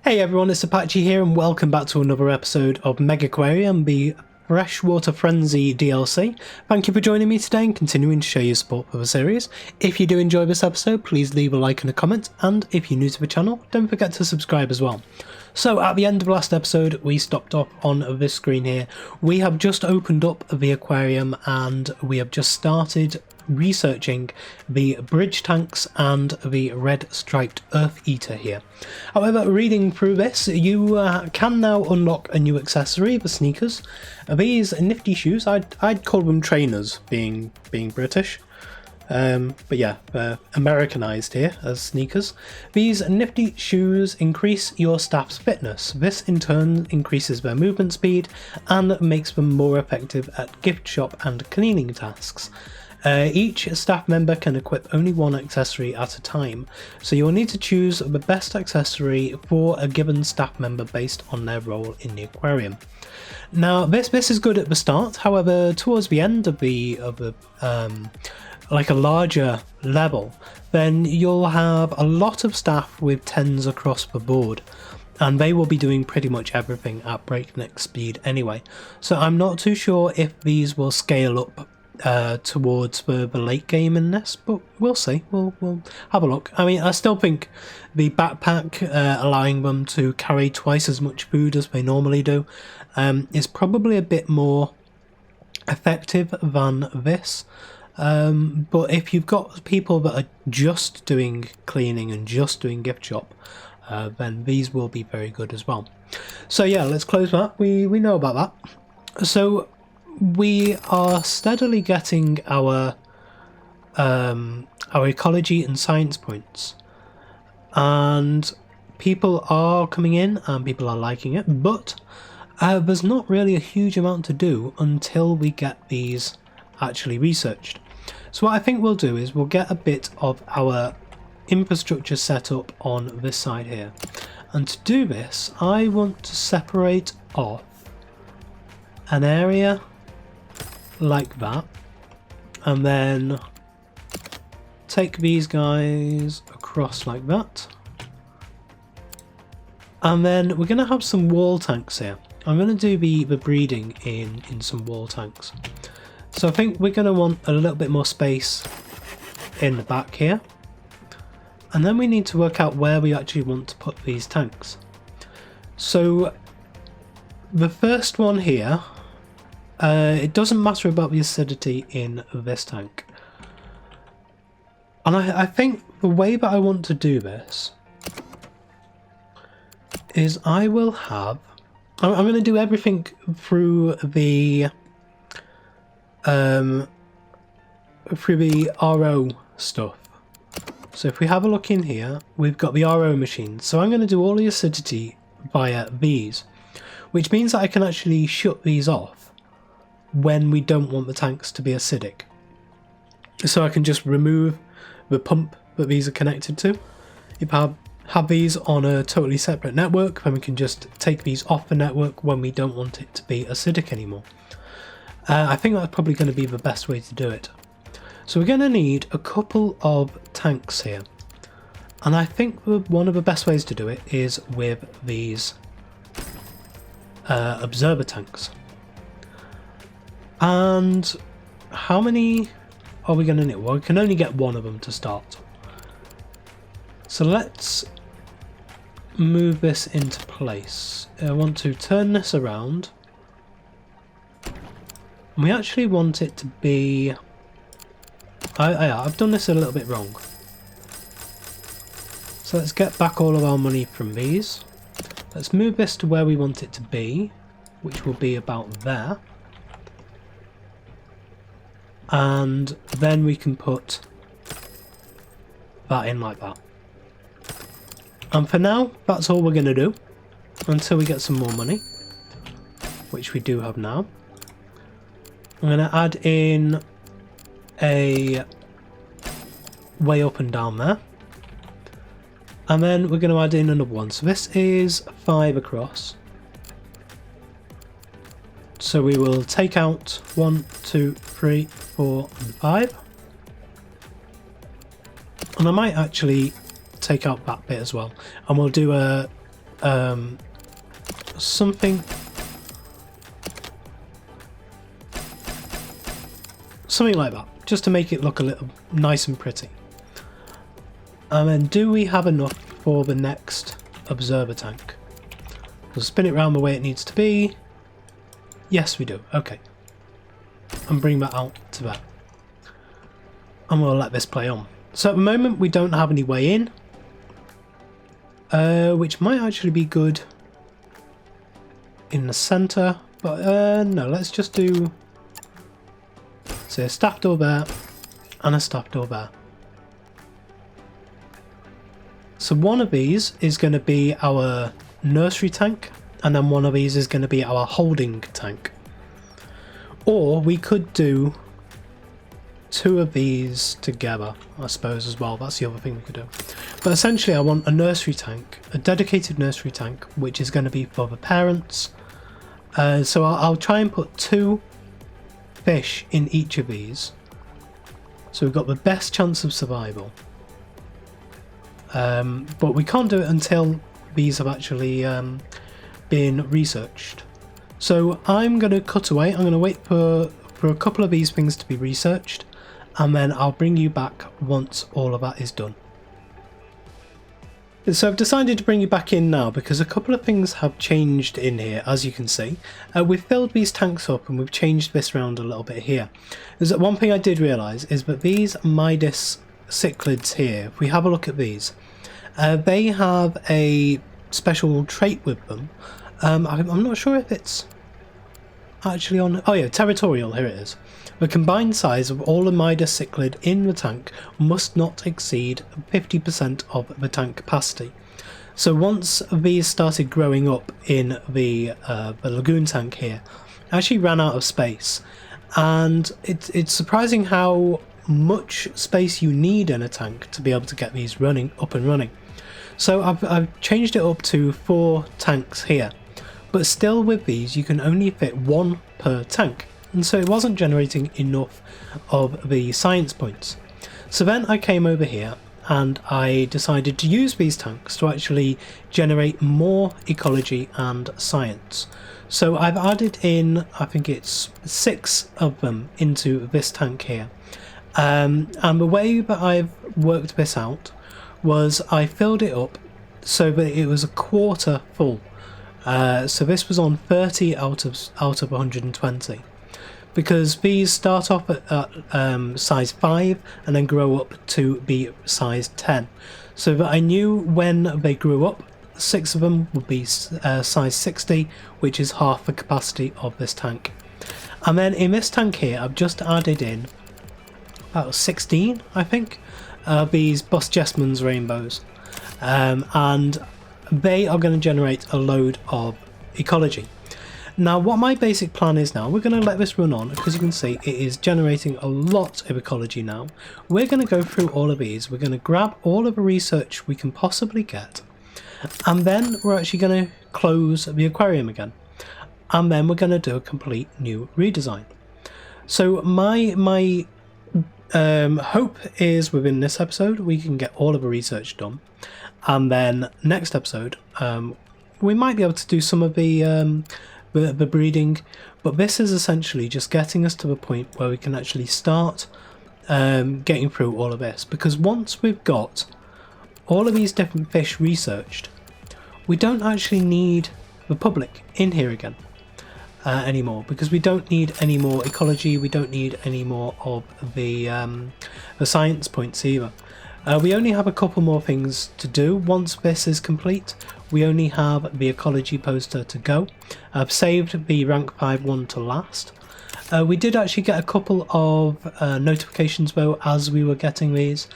Hey everyone, it's Apache here and welcome back to another episode of Megaquarium, the Freshwater Frenzy DLC. Thank you for joining me today and continuing to show your support for the series. If you do enjoy this episode, please leave a like and a comment, and if you're new to the channel, don't forget to subscribe as well. So at the end of last episode, we stopped off on this screen here. We have just opened up the aquarium and we have just started researching the bridge tanks and the red striped earth eater here. However, reading through this, you can now unlock a new accessory, the sneakers. These nifty shoes, I'd call them trainers, being British. But yeah, Americanized here as sneakers. These nifty shoes increase your staff's fitness. This in turn increases their movement speed and makes them more effective at gift shop and cleaning tasks. Each staff member can equip only one accessory at a time, so you'll need to choose the best accessory for a given staff member based on their role in the aquarium. Now this is good at the start, however towards the end of like a larger level, then you'll have a lot of staff with 10s across the board, and they will be doing pretty much everything at breakneck speed anyway, so I'm not too sure if these will scale up towards the late game in this, but we'll see. We'll have a look. I mean, I still think the backpack allowing them to carry twice as much food as they normally do is probably a bit more effective than this. But if you've got people that are just doing cleaning and just doing gift shop, then these will be very good as well. So yeah, let's close that. We know about that. So we are steadily getting our ecology and science points, and people are coming in and people are liking it, but there's not really a huge amount to do until we get these actually researched. So what I think we'll do is we'll get a bit of our infrastructure set up on this side here, and to do this I want to separate off an area like that, and then take these guys across like that, and then we're going to have some wall tanks here. I'm going to do the breeding in some wall tanks, so I think we're going to want a little bit more space in the back here, and then we need to work out where we actually want to put these tanks. So the first one here, it doesn't matter about the acidity in this tank, and I think the way that I want to do this is I will have, I'm going to do everything through the RO stuff. So if we have a look in here, we've got the RO machine, so I'm going to do all the acidity via these, which means that I can actually shut these off when we don't want the tanks to be acidic. So I can just remove the pump that these are connected to. If I have these on a totally separate network, then we can just take these off the network when we don't want it to be acidic anymore. I think that's probably going to be the best way to do it. So we're going to need a couple of tanks here, and I think one of the best ways to do it is with these observer tanks. And how many are we going to need? Well, we can only get one of them to start. So let's move this into place. I want to turn this around. And we actually want it to be... I've done this a little bit wrong. So let's get back all of our money from these. Let's move this to where we want it to be, which will be about there. And then we can put that in like that. And for now, that's all we're going to do until we get some more money, which we do have now. I'm going to add in a way up and down there, and then we're going to add in another one. So this is 5 across. So we will take out 1, 2, 3, 4 and 5. And I might actually take out that bit as well, and we'll do a something like that, just to make it look a little nice and pretty. And then do we have enough for the next observer tank? We'll spin it around the way it needs to be. Yes, we do. Okay. And bring that out to that. And we'll let this play on. So at the moment we don't have any way in, which might actually be good in the centre, but no, let's just do, say, a staff door there and a staff door there. So one of these is going to be our nursery tank, and then one of these is going to be our holding tank. Or we could do two of these together, I suppose, as well. That's the other thing we could do. But essentially I want a nursery tank, a dedicated nursery tank, which is going to be for the parents. So I'll try and put 2 fish in each of these, so we've got the best chance of survival. But we can't do it until these have actually been researched. So I'm going to cut away. I'm going to wait for a couple of these things to be researched, and then I'll bring you back once all of that is done. So I've decided to bring you back in now because a couple of things have changed in here, as you can see. We've filled these tanks up and we've changed this around a little bit here. There's one thing I did realise is that these Midas cichlids here, if we have a look at these, they have a special trait with them. I'm not sure if it's actually on... Oh yeah, territorial, here it is. The combined size of all the Midas cichlid in the tank must not exceed 50% of the tank capacity. So once these started growing up in the lagoon tank here, I actually ran out of space. And it's surprising how much space you need in a tank to be able to get these up and running. So I've changed it up to 4 tanks here. But still with these you can only fit 1 per tank. And so it wasn't generating enough of the science points. So then I came over here and I decided to use these tanks to actually generate more ecology and science. So I've added in, I think it's 6 of them into this tank here. And the way that I've worked this out was I filled it up so that it was a quarter full. So this was on 30 out of 120. Because these start off at size 5 and then grow up to be size 10. So that I knew when they grew up, 6 of them would be size 60, which is half the capacity of this tank. And then in this tank here, I've just added in about 16, I think, these Bus Jessman's rainbows. And they are going to generate a load of ecology. Now what my basic plan is now, we're going to let this run on because you can see it is generating a lot of ecology now. We're going to go through all of these, we're going to grab all of the research we can possibly get, and then we're actually going to close the aquarium again, and then we're going to do a complete new redesign. So my hope is within this episode we can get all of the research done, and then next episode we might be able to do some of the breeding, but this is essentially just getting us to the point where we can actually start getting through all of this, because once we've got all of these different fish researched, we don't actually need the public in here again anymore, because we don't need any more ecology, we don't need any more of the science points either. We only have a couple more things to do. Once this is complete, we only have the ecology poster to go. I've saved the rank 5 one to last. We did actually get a couple of notifications though as we were getting these.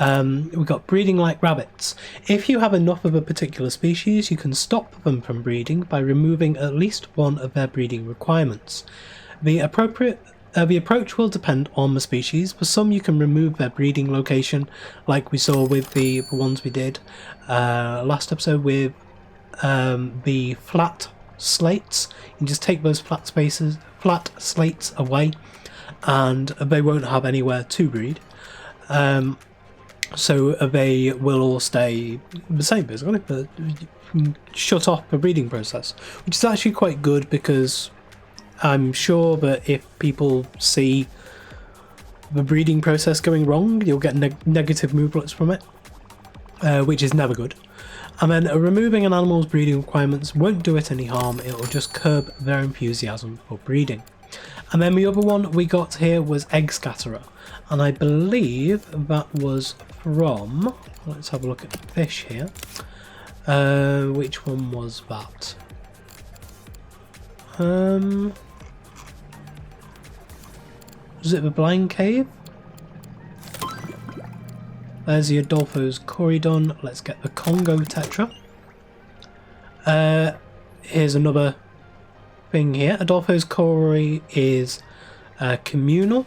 We got breeding like rabbits. If you have enough of a particular species, you can stop them from breeding by removing at least one of their breeding requirements. The approach will depend on the species. For some you can remove their breeding location, like we saw with the ones we did last episode with the flat slates. You can just take those flat slates away and they won't have anywhere to breed. so they will all stay the same basically, but shut off the breeding process, which is actually quite good, because I'm sure that if people see the breeding process going wrong, you'll get negative movements from it, which is never good. And then removing an animal's breeding requirements won't do it any harm, it will just curb their enthusiasm for breeding. And then the other one we got here was egg scatterer, and I believe that was from, let's have a look at the fish here. Which one was that? Was it the blind cave? There's the Adolfo's Corydon. Let's get the Congo Tetra. Here's another thing here. Adolfo's Cory is communal.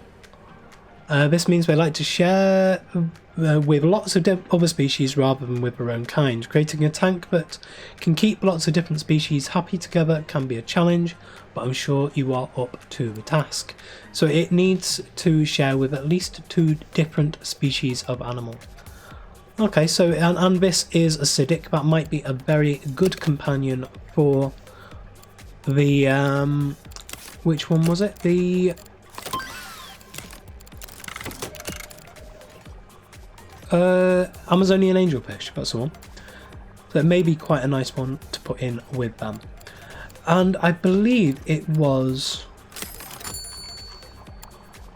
This means they like to share with lots of other species rather than with their own kind. Creating a tank that can keep lots of different species happy together can be a challenge, but I'm sure you are up to the task. So it needs to share with at least 2 different species of animal. Okay, so and this is acidic. That might be a very good companion for the which one was it? The Amazonian angelfish, that's the one. So it may be quite a nice one to put in with them. And I believe it was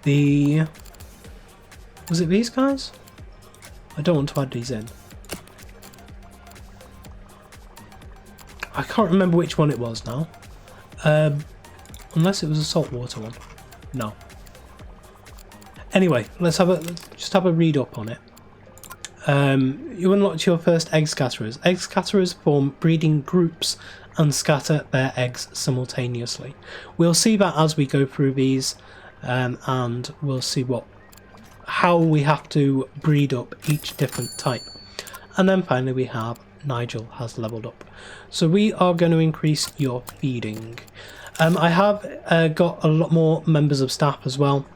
the... was it these guys? I don't want to add these in. I can't remember which one it was now. Unless it was a saltwater one. No. Anyway, let's just have a read up on it. You unlocked your first egg scatterers. Egg scatterers form breeding groups and scatter their eggs simultaneously. We'll see that as we go through these, and we'll see how we have to breed up each different type. And then finally we have Nigel has leveled up. So we are going to increase your feeding. I have got a lot more members of staff as well,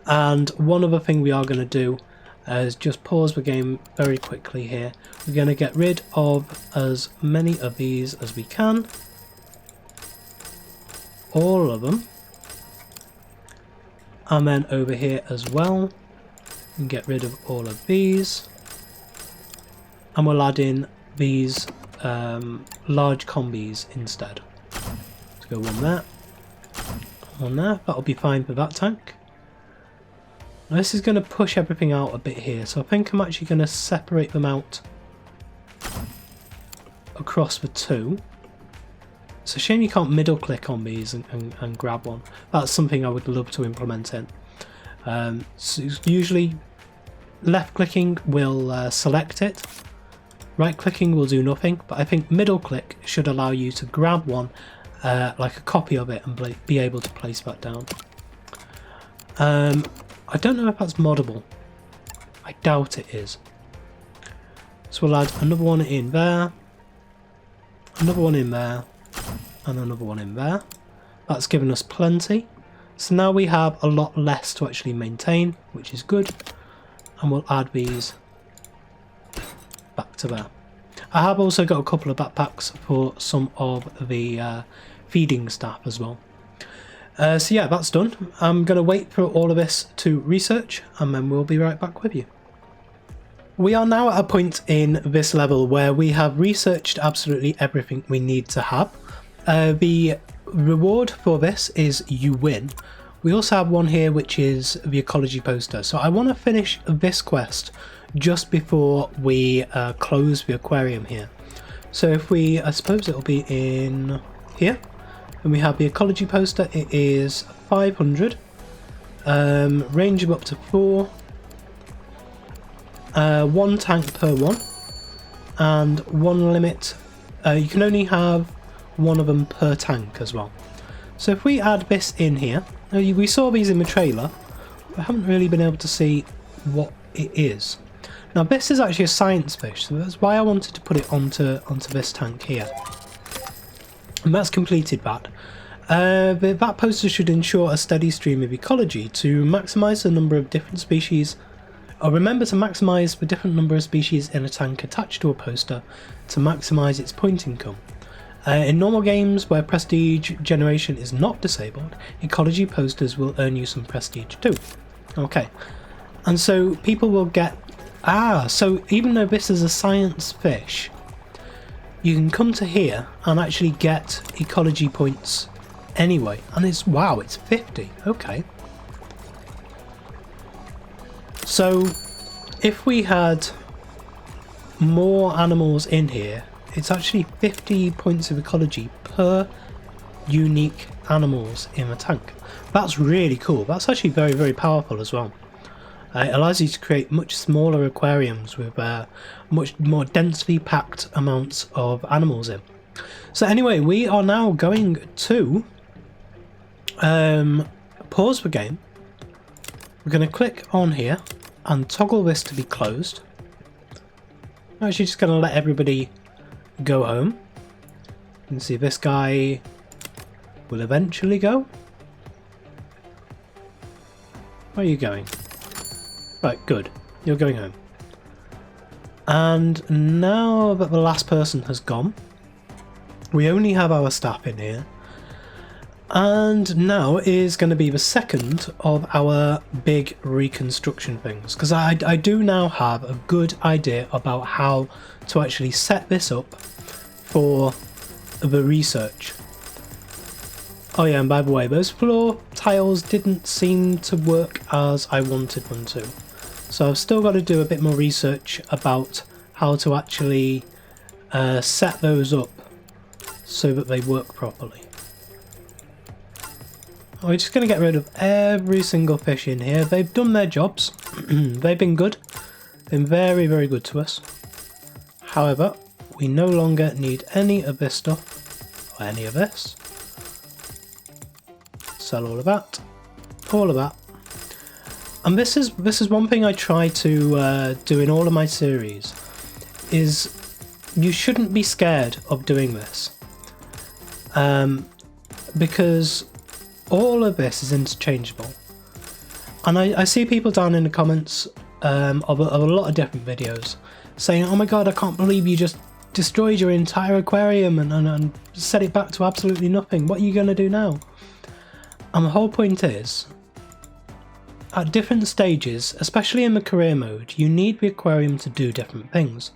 and one other thing we are going to do is just pause the game very quickly here. We're going to get rid of as many of these as we can. All of them. And then over here as well, and get rid of all of these. And we'll add in these large combis instead. Let's go one there. One there. That'll be fine for that tank. Now this is going to push everything out a bit here, so I think I'm actually going to separate them out across the 2. It's a shame you can't middle click on these and grab one. That's something I would love to implement in. So usually left clicking will select it, right clicking will do nothing, but I think middle click should allow you to grab one, like a copy of it, and be able to place that down. I don't know if that's moddable. I doubt it is. So we'll add another one in there, another one in there, and another one in there. That's given us plenty. So now we have a lot less to actually maintain, which is good. And we'll add these back to there. I have also got a couple of backpacks for some of the feeding staff as well. So yeah, that's done. I'm going to wait for all of this to research, and then we'll be right back with you. We are now at a point in this level where we have researched absolutely everything we need to have. The reward for this is you win. We also have one here which is the ecology poster. So I want to finish this quest just before we close the aquarium here. So if we, I suppose it'll be in here. And we have the ecology poster. It is 500, range of up to 4, 1 tank per one, and 1 limit. You can only have 1 of them per tank as well. So if we add this in here, we saw these in the trailer, but I haven't really been able to see what it is. Now this is actually a science fish, so that's why I wanted to put it onto this tank here. And that's completed that. That poster should ensure a steady stream of ecology to maximise the number of different species Remember to maximise the different number of species in a tank attached to a poster to maximise its point income. In normal games where prestige generation is not disabled, ecology posters will earn you some prestige too. Okay, and so people will get... so even though this is a science fish, you can come to here and actually get ecology points anyway. And it's, wow, it's 50. Okay. So if we had more animals in here, it's actually 50 points of ecology per unique animals in the tank. That's really cool. That's actually very, very powerful as well. It allows you to create much smaller aquariums with much more densely packed amounts of animals in. So anyway, we are now going to pause the game. We're going to click on here and toggle this to be closed. I'm actually just going to let everybody go home. You can see this guy will eventually go. Where are you going? Right, good. You're going home. And now that the last person has gone, we only have our staff in here. And now is going to be the second of our big reconstruction things, because I do now have a good idea about how to actually set this up for the research. Oh yeah, and by the way, those floor tiles didn't seem to work as I wanted them to. So I've still got to do a bit more research about how to actually set those up so that they work properly. We're just going to get rid of every single fish in here. They've done their jobs. They've been good. Been very, very good to us. However, we no longer need any of this stuff, or any of this. Sell all of that, all of that. And this is one thing I try to do in all of my series, is you shouldn't be scared of doing this. Because all of this is interchangeable. And I see people down in the comments of a lot of different videos saying, oh my god, I can't believe you just destroyed your entire aquarium and set it back to absolutely nothing. What are you going to do now? And the whole point is, at different stages, especially in the career mode, you need the aquarium to do different things.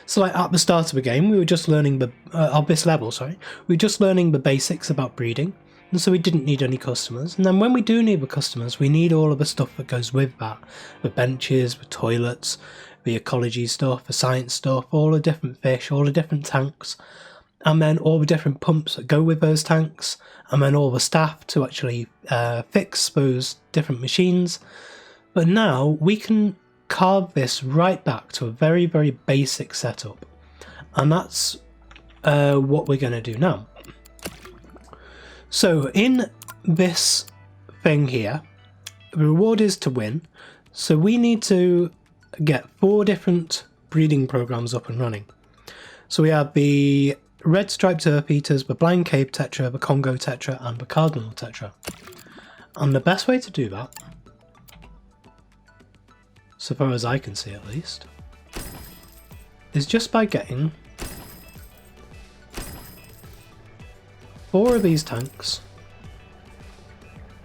So like at the start of the game, we were just learning of this level, sorry, we were just learning the basics about breeding. And so we didn't need any customers. And then when we do need the customers, we need all of the stuff that goes with that. The benches, the toilets, the ecology stuff, the science stuff, all the different fish, all the different tanks. And then all the different pumps that go with those tanks. And then all the staff to actually fix those different machines. But now we can carve this right back to a very, very basic setup. And that's what we're going to do now. So in this thing here, the reward is to win. So we need to get 4 different breeding programs up and running. So we have the red striped earth eaters, the blind cave tetra, the Congo tetra, and the cardinal tetra. And the best way to do that, so far as I can see at least, is just by getting 4 of these tanks,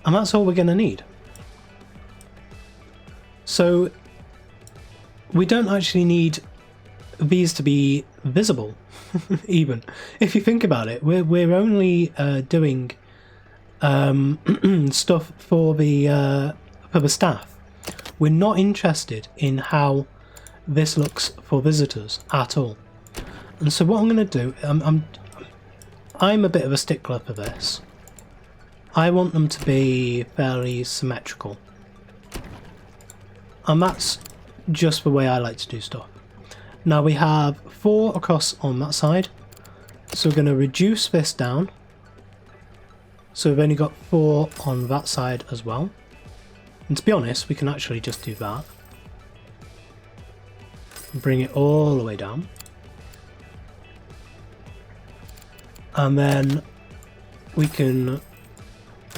and that's all we're going to need. So we don't actually need these to be visible, even. If you think about it, we're only doing stuff for the staff. We're not interested in how this looks for visitors at all. And so what I'm going to do, I'm a bit of a stickler for this. I want them to be fairly symmetrical. And that's just the way I like to do stuff. Now we have 4 across on that side. So we're going to reduce this down. So we've only got 4 on that side as well. And to be honest, we can actually just do that. Bring it all the way down. And then we can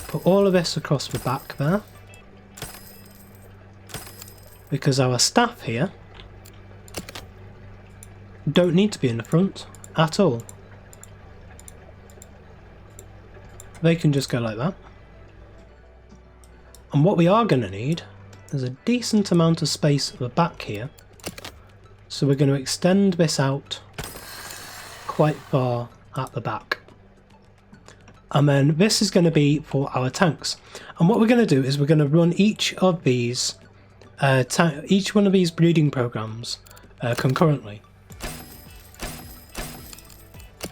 put all of this across the back there. because our staff here don't need to be in the front at all. They can just go like that. And what we are going to need is a decent amount of space at the back here. So we're going to extend this out quite far at the back. And then this is going to be for our tanks. And what we're going to do is we're going to run each of these, each one of these breeding programs concurrently.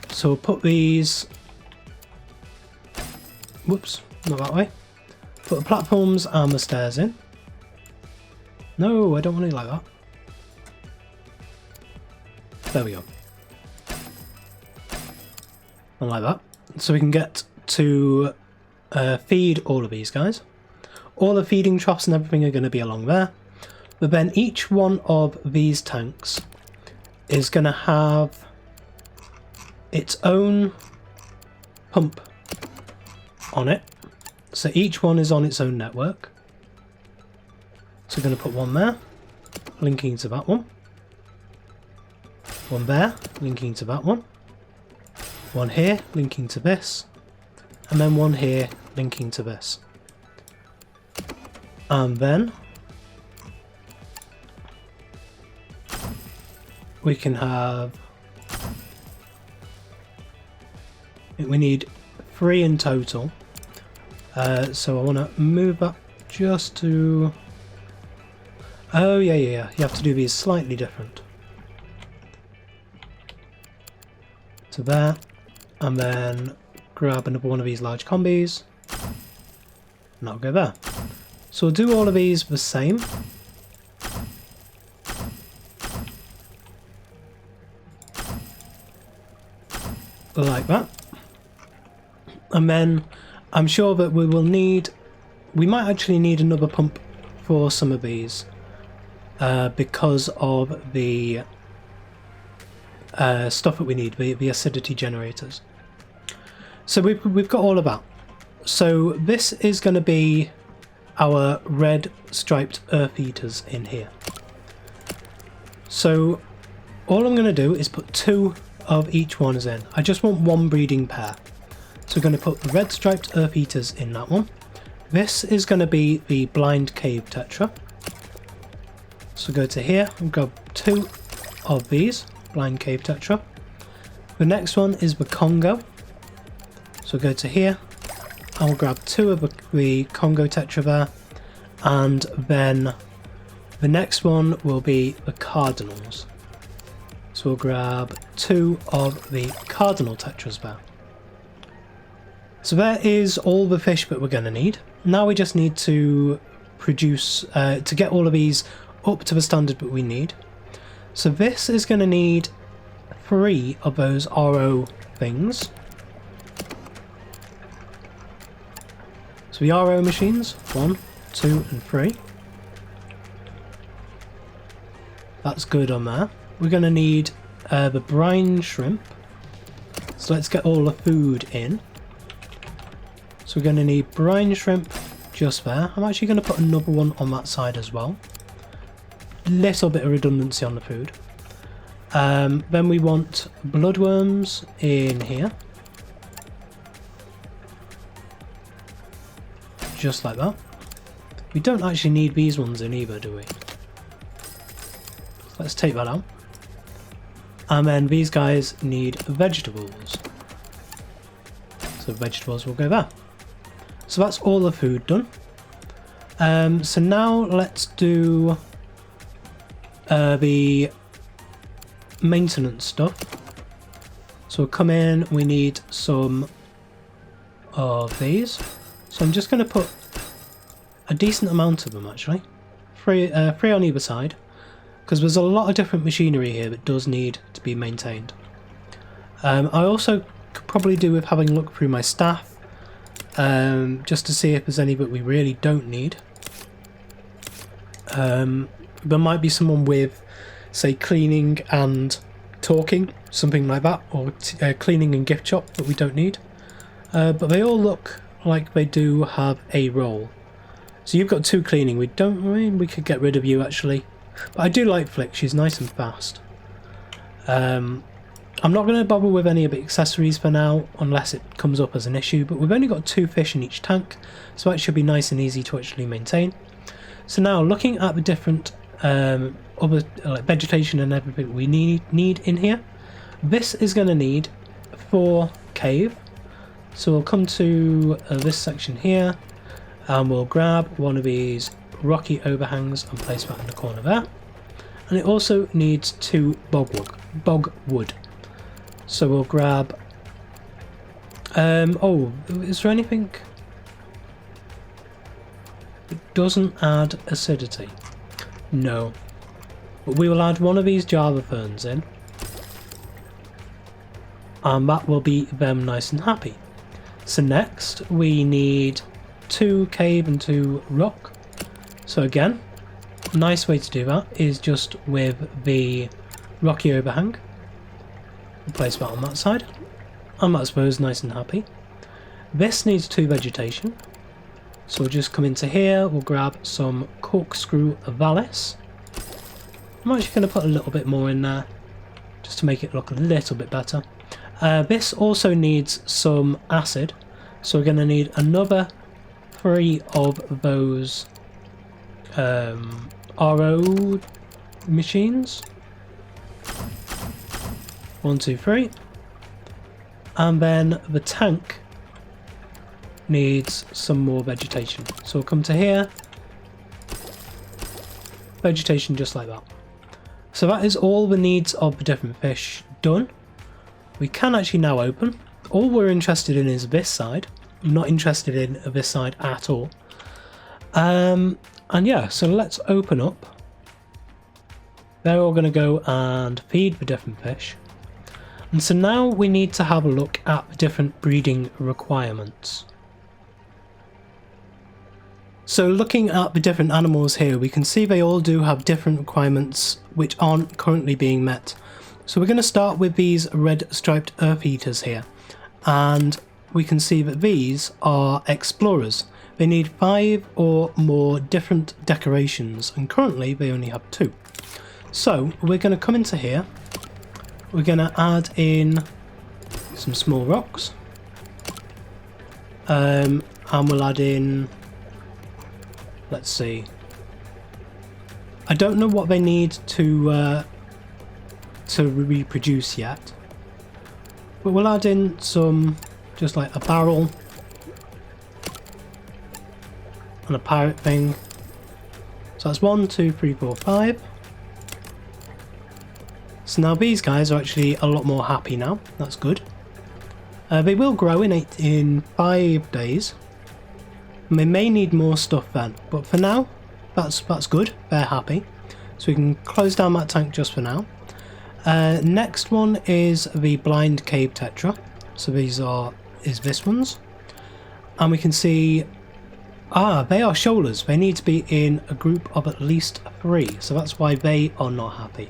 So we'll put these, whoops, not that way. Put the platforms and the stairs in. No, I don't want it like that. There we go. And like that. So we can get to feed all of these guys. All the feeding troughs and everything are going to be along there. But then each one of these tanks is going to have its own pump on it. So each one is on its own network. So we're going to put one there, linking to that one. One there, linking to that one. One here, linking to this. And then one here, linking to this. And then we can have, we need 3 in total. So I want to move up just to, oh yeah, you have to do these slightly different. To there, and then grab another one of these large combis, and that'll go there. So we'll do all of these the same. Like that. And then I'm sure that we will need, we might actually need another pump for some of these because of the stuff that we need, the acidity generators. So we've got all of that. So this is going to be our red striped earth eaters in here. So all I'm going to do is put 2 of each one in. I just want one breeding pair. So we're going to put the red striped earth eaters in that one. This is going to be the blind cave tetra. So go to here and grab 2 of these blind cave tetra. The next one is the Congo. So go to here and we'll grab 2 of the Congo tetra there. And then the next one will be the cardinals. So we'll grab 2 of the cardinal tetras there. So there is all the fish that we're going to need. Now we just need to produce, to get all of these up to the standard that we need. So this is going to need 3 of those RO things. So the RO machines, 1, 2 and 3. That's good on there. We're going to need the brine shrimp. So let's get all the food in. So we're going to need brine shrimp just there. I'm actually going to put another one on that side as well. Little bit of redundancy on the food. Then we want bloodworms in here. Just like that. We don't actually need these ones in either, do we? Let's take that out. And then these guys need vegetables. So vegetables will go there. So that's all the food done. So now let's do the maintenance stuff. So we'll come in, we need some of these. So I'm just going to put a decent amount of them actually. 3 on either side. Because there's a lot of different machinery here that does need to be maintained. I also could probably do with having a look through my staff. Just to see if there's any that we really don't need. There might be someone with, say, cleaning and talking, something like that, or cleaning and gift shop that we don't need. But they all look like they do have a role. So you've got 2 cleaning. We could get rid of you actually. But I do like Flick, she's nice and fast. I'm not going to bother with any of the accessories for now, unless it comes up as an issue, but we've only got 2 fish in each tank, so that should be nice and easy to actually maintain. So now, looking at the different other like vegetation and everything we need in here, this is going to need 4 cave. So we'll come to this section here, and we'll grab one of these rocky overhangs and place that in the corner there. And it also needs 2 bogwood. So we'll grab... oh, is there anything... It doesn't add acidity. No. But we will add one of these Java ferns in. And that will be them nice and happy. So next we need 2 cave and 2 rock. So again, a nice way to do that is just with the rocky overhang. Place that on that side, and that's those nice and happy. This needs 2 vegetation, so we'll just come into here, we'll grab some corkscrew vallis. I'm actually going to put a little bit more in there just to make it look a little bit better. This also needs some acid, so we're going to need another 3 of those RO machines. 1, 2, 3, and then the tank needs some more vegetation. So we'll come to here, vegetation just like that. So that is all the needs of the different fish done. We can actually now open. All we're interested in is this side. I'm not interested in this side at all. And yeah, so let's open up. They're all going to go and feed the different fish. And so now we need to have a look at the different breeding requirements. So looking at the different animals here, we can see they all do have different requirements which aren't currently being met. So we're going to start with these red striped earth eaters here. And we can see that these are explorers. They need 5 or more different decorations, and currently they only have 2. So we're going to come into here. We're going to add in some small rocks, and we'll add in, let's see, I don't know what they need to reproduce yet, but we'll add in some, just like a barrel and a parrot thing. So that's 1, 2, 3, 4, 5. So now these guys are actually a lot more happy now. That's good. They will grow in 5 days. And they may need more stuff then, but for now, that's good. They're happy. So we can close down that tank just for now. Next one is the blind cave tetra. So these is this one's, and we can see they are shoalers. They need to be in a group of at least 3. So that's why they are not happy.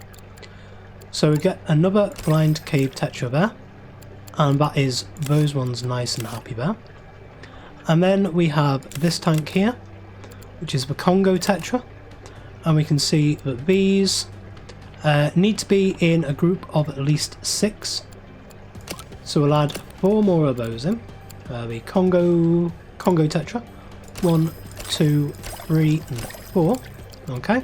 So we get another blind cave tetra there, and that is those ones nice and happy there. And then we have this tank here, which is the Congo tetra, and we can see that these need to be in a group of at least 6. So we'll add 4 more of those in. The Congo tetra, 1, 2, 3, and 4. Okay.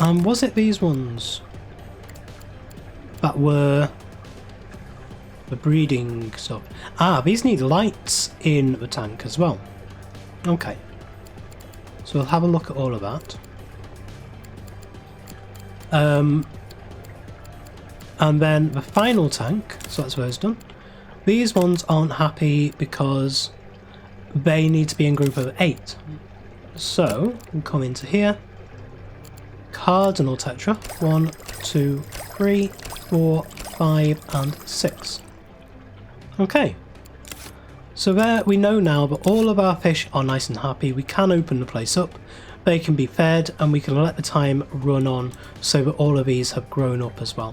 And was it these ones that were the breeding stuff? These need lights in the tank as well. Okay. So we'll have a look at all of that. And then the final tank, so that's those done. These ones aren't happy because they need to be in group of 8. So we'll come into here. Cardinal tetra, 1, 2, 3, 4, 5, and 6. Okay, so there we know now that all of our fish are nice and happy. We can open the place up, they can be fed, and we can let the time run on so that all of these have grown up as well.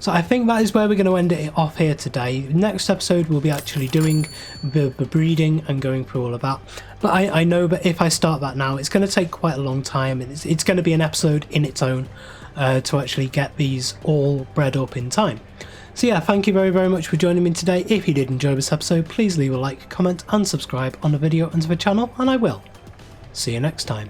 So I think that is where we're going to end it off here today. Next episode we'll be actually doing the breeding and going through all of that. But I know that if I start that now, it's going to take quite a long time. It's going to be an episode in its own to actually get these all bred up in time. So yeah, thank you very much for joining me today. If you did enjoy this episode, please leave a like, comment and subscribe on the video and to the channel, and I will see you next time.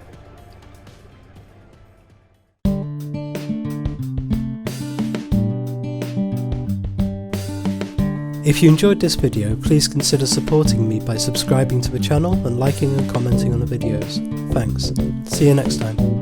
If you enjoyed this video, please consider supporting me by subscribing to the channel and liking and commenting on the videos. Thanks. See you next time.